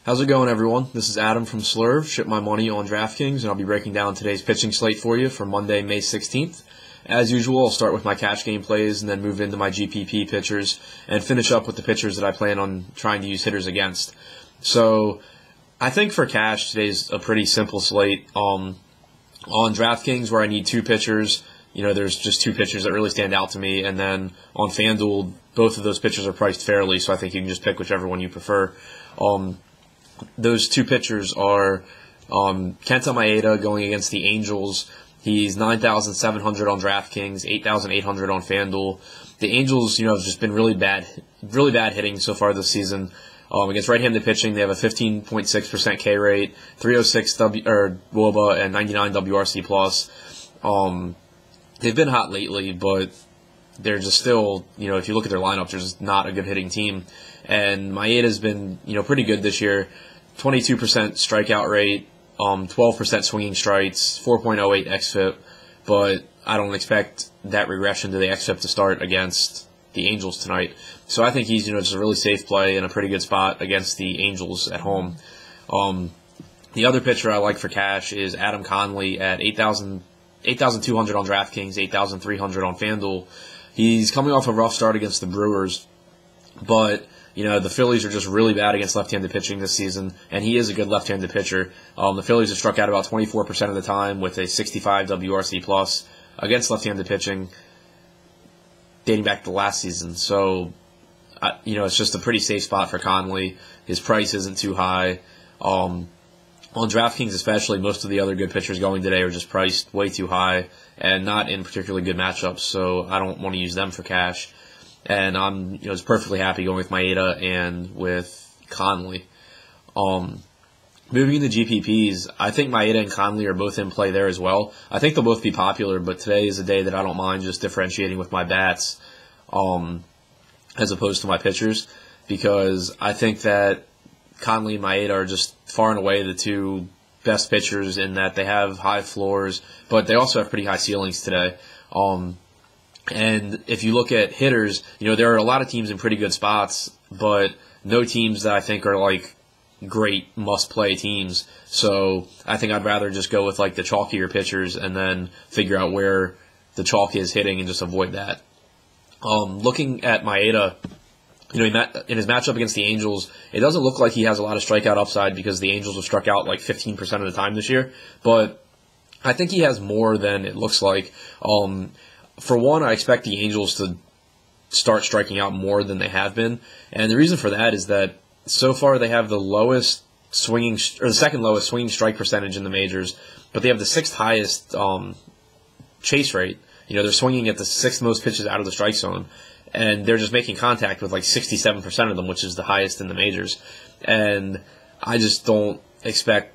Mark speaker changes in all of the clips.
Speaker 1: How's it going, everyone? This is Adam from Slurve, Ship My Money on DraftKings, and I'll be breaking down today's pitching slate for you for Monday, May 16th. As usual, I'll start with my cash game plays and then move into my GPP pitchers and finish up with the pitchers that I plan on trying to use hitters against. So, I think for cash, today's a pretty simple slate. On DraftKings, where I need two pitchers, there's just two pitchers that really stand out to me, and then on FanDuel, both of those pitchers are priced fairly, so I think you can just pick whichever one you prefer. Those two pitchers are Kenta Maeda going against the Angels. He's 9,700 on DraftKings, 8,800 on FanDuel. The Angels, have just been really bad hitting so far this season. Against right-handed pitching, they have a 15.6% K rate, 306 WOBA, and 99 WRC plus. They've been hot lately, but they're just still, if you look at their lineup, they're just not a good hitting team. And Maeda's been, pretty good this year. 22% strikeout rate, 12% swinging strikes, 4.08 xFIP, but I don't expect that regression to the xFIP to start against the Angels tonight. So I think he's, just a really safe play and a pretty good spot against the Angels at home. The other pitcher I like for cash is Adam Conley at 8,200 on DraftKings, 8,300 on FanDuel. He's coming off a rough start against the Brewers, but the Phillies are just really bad against left-handed pitching this season, and he is a good left-handed pitcher. The Phillies have struck out about 24% of the time with a 65 WRC plus against left-handed pitching dating back to last season. So, it's just a pretty safe spot for Conley. His price isn't too high. On DraftKings especially, most of the other good pitchers going today are just priced way too high and not in particularly good matchups, so I don't want to use them for cash. And I'm just perfectly happy going with Maeda and with Conley. Moving into GPPs, I think Maeda and Conley are both in play there as well. I think they'll both be popular, but today is a day that I don't mind just differentiating with my bats as opposed to my pitchers, because I think that Conley and Maeda are just far and away the two best pitchers in that they have high floors, but they also have pretty high ceilings today. And if you look at hitters, there are a lot of teams in pretty good spots, but no teams that I think are like great must-play teams. So I think I'd rather just go with like the chalkier pitchers and then figure out where the chalk is hitting and just avoid that. Looking at Maeda, in his matchup against the Angels, it doesn't look like he has a lot of strikeout upside because the Angels have struck out like 15% of the time this year, but I think he has more than it looks like. For one, I expect the Angels to start striking out more than they have been, and the reason for that is that so far they have the second lowest swinging strike percentage in the majors, but they have the sixth highest chase rate. They're swinging at the sixth most pitches out of the strike zone, and they're just making contact with like 67% of them, which is the highest in the majors. And I just don't expect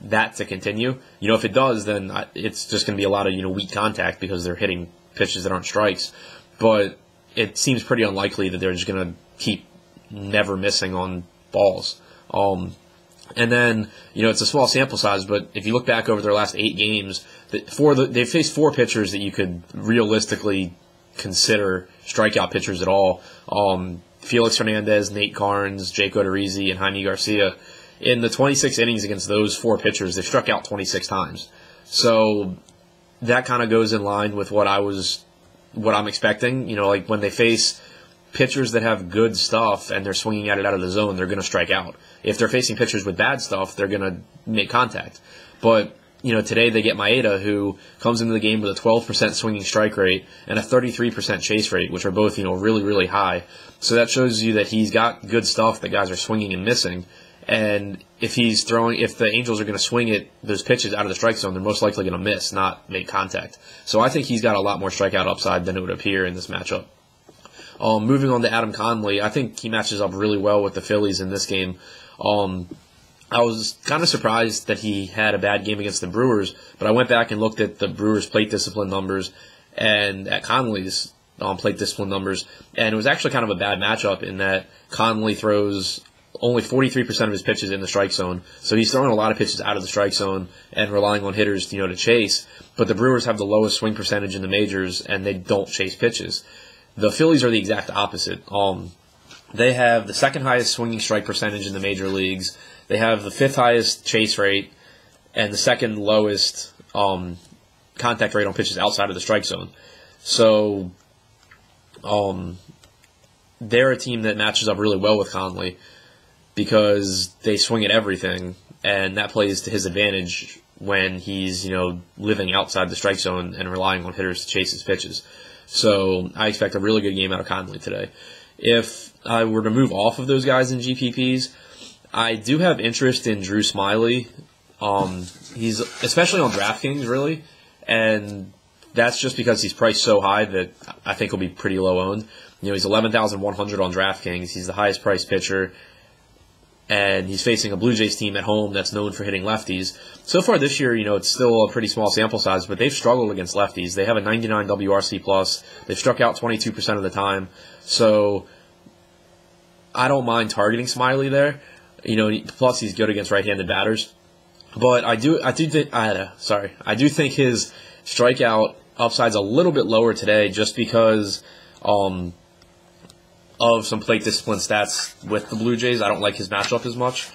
Speaker 1: that to continue. If it does, then it's just going to be a lot of weak contact because they're hitting pitches that aren't strikes, but it seems pretty unlikely that they're just going to keep never missing on balls. And then, it's a small sample size, but if you look back over their last 8 games, they've faced 4 pitchers that you could realistically consider strikeout pitchers at all. Felix Hernandez, Nate Carnes, Jake Odorizzi, and Jaime Garcia. In the 26 innings against those 4 pitchers, they struck out 26 times. So that kind of goes in line with what I'm expecting. Like when they face pitchers that have good stuff and they're swinging at it out of the zone, they're going to strike out. If they're facing pitchers with bad stuff, they're going to make contact. But, today they get Maeda, who comes into the game with a 12% swinging strike rate and a 33% chase rate, which are both, really, really high. So that shows you that he's got good stuff that guys are swinging and missing. And if the Angels are going to swing at those pitches out of the strike zone, they're most likely going to miss, not make contact. So I think he's got a lot more strikeout upside than it would appear in this matchup. Moving on to Adam Conley, I think he matches up really well with the Phillies in this game. I was kind of surprised that he had a bad game against the Brewers, but I went back and looked at the Brewers' plate discipline numbers and at Conley's plate discipline numbers, and it was actually kind of a bad matchup in that Conley throws only 43% of his pitches in the strike zone, so he's throwing a lot of pitches out of the strike zone and relying on hitters, to chase. But the Brewers have the lowest swing percentage in the majors, and they don't chase pitches. The Phillies are the exact opposite. They have the second highest swinging strike percentage in the major leagues. They have the fifth highest chase rate and the second lowest contact rate on pitches outside of the strike zone. So they're a team that matches up really well with Conley because they swing at everything, and that plays to his advantage when he's, living outside the strike zone and relying on hitters to chase his pitches. So I expect a really good game out of Conley today. If I were to move off of those guys in GPPs, I do have interest in Drew Smyly. He's especially on DraftKings, really, and that's just because he's priced so high that I think he'll be pretty low owned. He's 11,100 on DraftKings. He's the highest priced pitcher, and he's facing a Blue Jays team at home that's known for hitting lefties. So far this year, it's still a pretty small sample size, but they've struggled against lefties. They have a 99 WRC+. They've struck out 22% of the time. So I don't mind targeting Smyly there. Plus he's good against right-handed batters. But I do think his strikeout upside's a little bit lower today just because of some plate discipline stats with the Blue Jays. I don't like his matchup as much.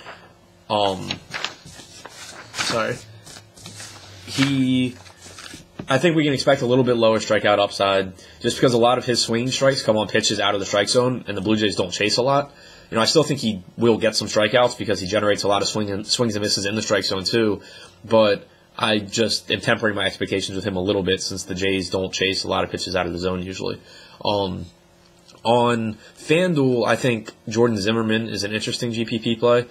Speaker 1: I think we can expect a little bit lower strikeout upside just because a lot of his swinging strikes come on pitches out of the strike zone, and the Blue Jays don't chase a lot. I still think he will get some strikeouts because he generates a lot of swings and misses in the strike zone too, but I just am tempering my expectations with him a little bit since the Jays don't chase a lot of pitches out of the zone usually. On FanDuel, I think Jordan Zimmerman is an interesting GPP play.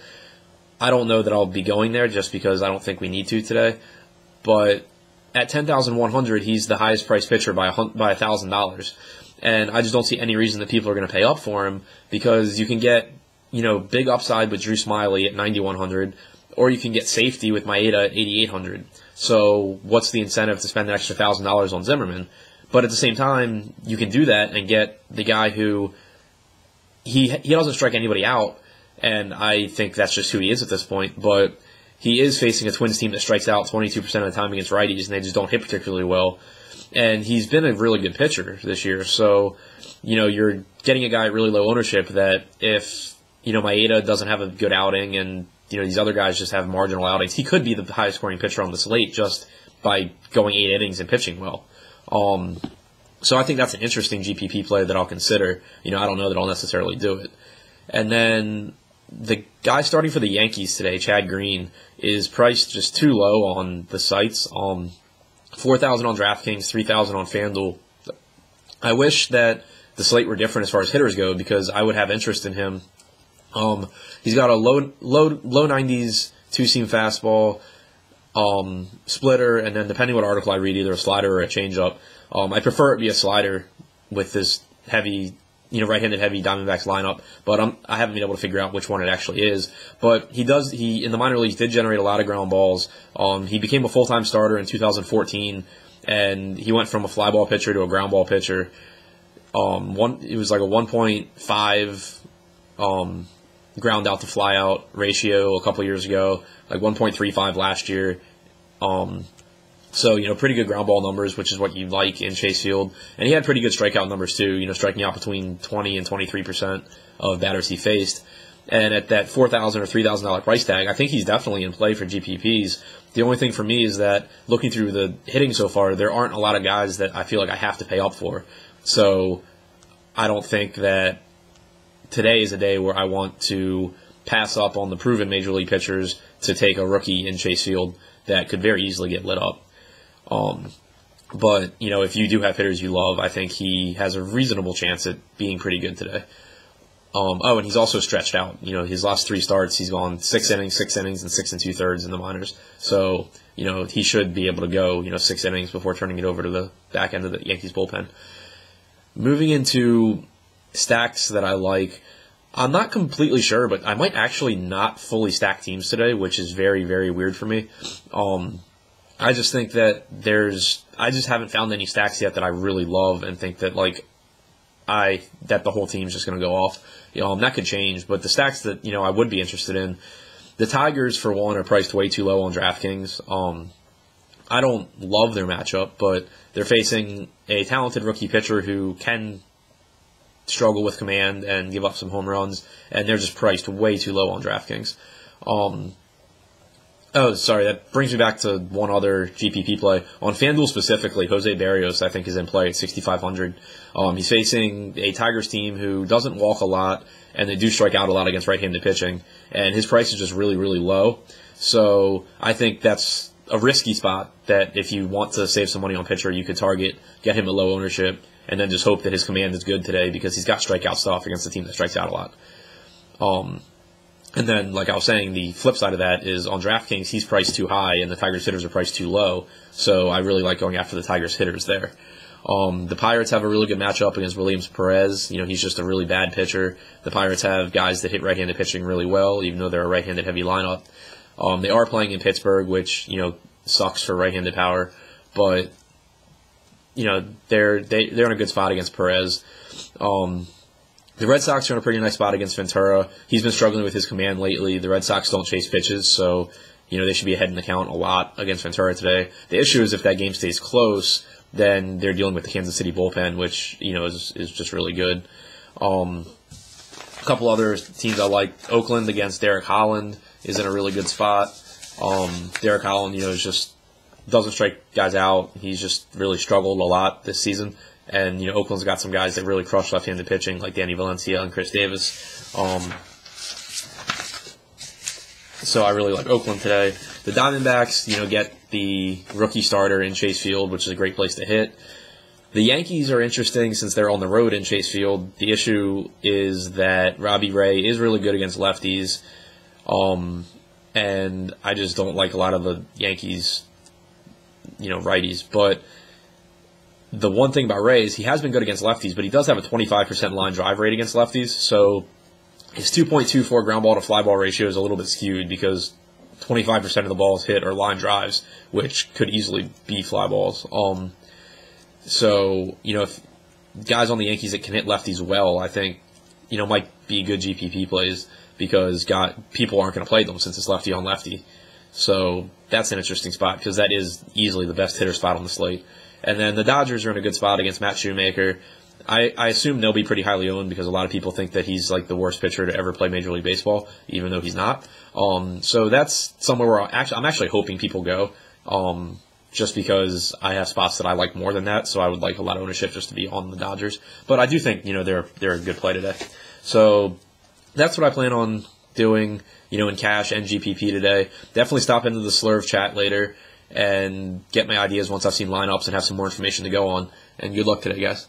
Speaker 1: I don't know that I'll be going there just because I don't think we need to today, but at 10,100, he's the highest priced pitcher by $1,000. And I just don't see any reason that people are going to pay up for him because you can get, big upside with Drew Smyly at 9,100, or you can get safety with Maeda at 8,800. So what's the incentive to spend an extra $1,000 on Zimmerman? But at the same time, you can do that and get the guy who he doesn't strike anybody out, and I think that's just who he is at this point. But he is facing a Twins team that strikes out 22% of the time against righties, and they just don't hit particularly well. And he's been a really good pitcher this year. So, you're getting a guy at really low ownership that if, Maeda doesn't have a good outing and, these other guys just have marginal outings, he could be the highest scoring pitcher on the slate just by going 8 innings and pitching well. So I think that's an interesting GPP play that I'll consider. I don't know that I'll necessarily do it. And then the guy starting for the Yankees today, Chad Green, is priced just too low on the sites. 4,000 on DraftKings, 3,000 on FanDuel. I wish that the slate were different as far as hitters go because I would have interest in him. He's got a low 90s two-seam fastball, splitter, and then depending what article I read, either a slider or a changeup. I prefer it be a slider with this heavy, right-handed heavy Diamondbacks lineup, but I haven't been able to figure out which one it actually is. But he in the minor leagues did generate a lot of ground balls. He became a full-time starter in 2014, and he went from a fly ball pitcher to a ground ball pitcher. It was like a 1.5 ground out to fly out ratio a couple years ago, like 1.35 last year. So, pretty good ground ball numbers, which is what you like in Chase Field. And he had pretty good strikeout numbers, too, striking out between 20 and 23% of batters he faced. And at that $4,000 or $3,000 price tag, I think he's definitely in play for GPPs. The only thing for me is that looking through the hitting so far, there aren't a lot of guys that I feel like I have to pay up for. So I don't think that today is a day where I want to pass up on the proven major league pitchers to take a rookie in Chase Field that could very easily get lit up. But, if you do have hitters you love, I think he has a reasonable chance at being pretty good today. And he's also stretched out. His last 3 starts, he's gone 6 innings, and 6 2/3 in the minors. So, he should be able to go, 6 innings before turning it over to the back end of the Yankees bullpen. Moving into stacks that I like, I'm not completely sure, but I might actually not fully stack teams today, which is very, very weird for me. I just think that I just haven't found any stacks yet that I really love and think that that the whole team's just going to go off. That could change, but the stacks that, I would be interested in, the Tigers, for one, are priced way too low on DraftKings. I don't love their matchup, but they're facing a talented rookie pitcher who can struggle with command and give up some home runs, and they're just priced way too low on DraftKings. Oh, sorry, that brings me back to one other GPP play. On FanDuel specifically, Jose Berrios, I think, is in play at 6,500. He's facing a Tigers team who doesn't walk a lot, and they do strike out a lot against right-handed pitching, and his price is just really, really low. So I think that's a risky spot that if you want to save some money on pitcher, you could target, get him at low ownership, and then just hope that his command is good today because he's got strikeout stuff against a team that strikes out a lot. And then, like I was saying, the flip side of that is on DraftKings, he's priced too high and the Tigers hitters are priced too low. So I really like going after the Tigers hitters there. The Pirates have a really good matchup against Williams Perez. He's just a really bad pitcher. The Pirates have guys that hit right-handed pitching really well, even though they're a right-handed heavy lineup. They are playing in Pittsburgh, which, sucks for right-handed power. But, they're in a good spot against Perez. The Red Sox are in a pretty nice spot against Ventura. He's been struggling with his command lately. The Red Sox don't chase pitches, so they should be ahead in the count a lot against Ventura today. The issue is if that game stays close, then they're dealing with the Kansas City bullpen, which is just really good. A couple other teams I like. Oakland against Derek Holland is in a really good spot. Derek Holland, is just doesn't strike guys out. He's just really struggled a lot this season. And, Oakland's got some guys that really crush left-handed pitching, like Danny Valencia and Chris Davis. So I really like Oakland today. The Diamondbacks, get the rookie starter in Chase Field, which is a great place to hit. The Yankees are interesting since they're on the road in Chase Field. The issue is that Robbie Ray is really good against lefties. And I just don't like a lot of the Yankees, righties. But the one thing about Ray is he has been good against lefties, but he does have a 25% line drive rate against lefties. So his 2.24 ground ball to fly ball ratio is a little bit skewed because 25% of the balls hit are line drives, which could easily be fly balls. So, if guys on the Yankees that can hit lefties well, I think, might be good GPP plays because people aren't going to play them since it's lefty on lefty. So that's an interesting spot because that is easily the best hitter spot on the slate. And then the Dodgers are in a good spot against Matt Shoemaker. I assume they'll be pretty highly owned because a lot of people think that he's like the worst pitcher to ever play Major League Baseball, even though he's not. So that's somewhere where I'm actually hoping people go, just because I have spots that I like more than that. So I would like a lot of ownership just to be on the Dodgers. But I do think they're a good play today. So that's what I plan on doing, in cash and GPP today. Definitely stop into the Slurve chat later and get my ideas once I've seen lineups and have some more information to go on. And good luck today, guys.